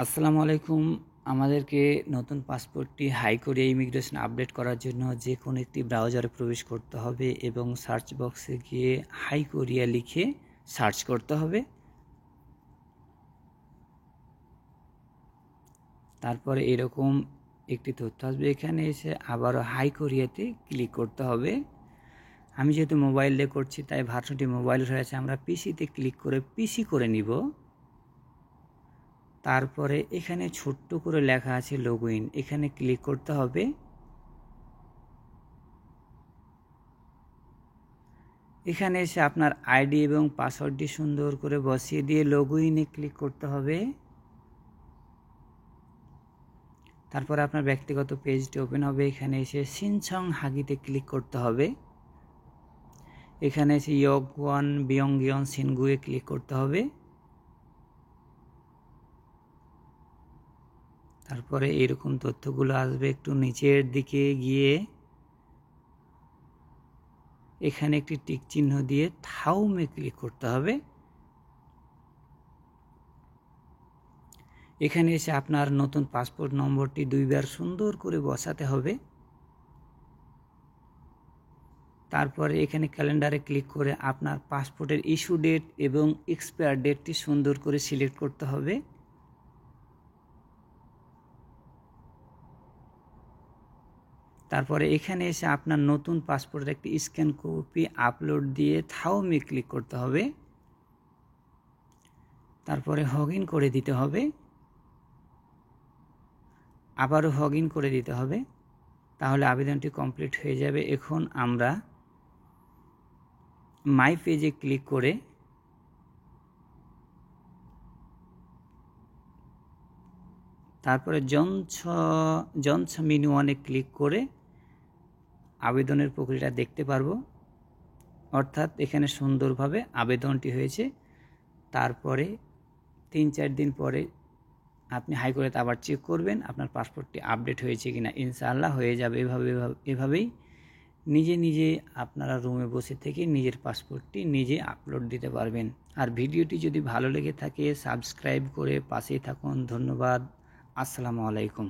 আসসালামু আলাইকুম। আমাদেরকে নতুন পাসপোর্টটি হাই কোরিয়া ইমিগ্রেশন আপডেট করার জন্য যে কোনো একটি ব্রাউজারে প্রবেশ করতে হবে এবং সার্চ বক্সে গিয়ে হাই কোরিয়া লিখে সার্চ করতে হবে। তারপরে এরকম একটি তথ্য আসবে, এখানে এসে আবারও হাই কোরিয়াতে ক্লিক করতে হবে। আমি যেহেতু মোবাইল দিয়ে করছি তাই ভার্সনটি মোবাইল রয়েছে, আমরা পিসিতে ক্লিক করে পিসি করে নিব। তারপরে এখানে ছোট্ট করে লেখা আছে লগ ইন, এখানে ক্লিক করতে হবে। এখানে এসে আপনার আইডি এবং পাসওয়ার্ডটি সুন্দর করে বসিয়ে দিয়ে লগ ইনে ক্লিক করতে হবে। তারপরে আপনার ব্যক্তিগত পেজটি ওপেন হবে। এখানে এসে সিনচং হাগিতে ক্লিক করতে হবে। এখানে এসে ইয়গওয়ান বিয়ংগিয়ন সিনগুয়ে ক্লিক করতে হবে। তারপরে এরকম তথ্যগুলো আসবে, একটু নিচের দিকে গিয়ে এখানে একটি টিক চিহ্ন দিয়ে থাউমে ক্লিক করতে হবে। এখানে এসে আপনার নতুন পাসপোর্ট নম্বরটি 2 বার সুন্দর করে বসাতে হবে। তারপরে এখানে ক্যালেন্ডারে ক্লিক করে আপনার পাসপোর্টের ইস্যু ডেট এবং এক্সপায়ার ডেটটি সুন্দর করে সিলেক্ট করতে হবে। তারপরে এখানে এসে আপনার নতুন পাসপোর্টের একটি স্ক্যান কপি আপলোড দিয়ে থাউমে ক্লিক করতে হবে। তারপরে লগইন করে দিতে হবে, আবারও লগইন করে দিতে হবে, তাহলে আবেদনটি কমপ্লিট হয়ে যাবে। এখন আমরা মাই পেজে ক্লিক করে তারপরে জনস মেনু ওয়ানে ক্লিক করে আবেদনের প্রক্রিয়াটা দেখতে পারবো। অর্থাৎ এখানে সুন্দরভাবে আবেদনটি হয়েছে। তারপরে 3-4 দিন পরে আপনি হাই কোর্টে আবার চেক করবেন আপনার পাসপোর্টটি আপডেট হয়েছে কিনা। ইনশাআল্লাহ হয়ে যাবে। এভাবেই নিজে নিজে আপনারা রুমে বসে থেকে নিজের পাসপোর্টটি নিজে আপলোড দিতে পারবেন। আর ভিডিওটি যদি ভালো লেগে থাকে সাবস্ক্রাইব করে পাশেই থাকুন। ধন্যবাদ। আসসালামু আলাইকুম।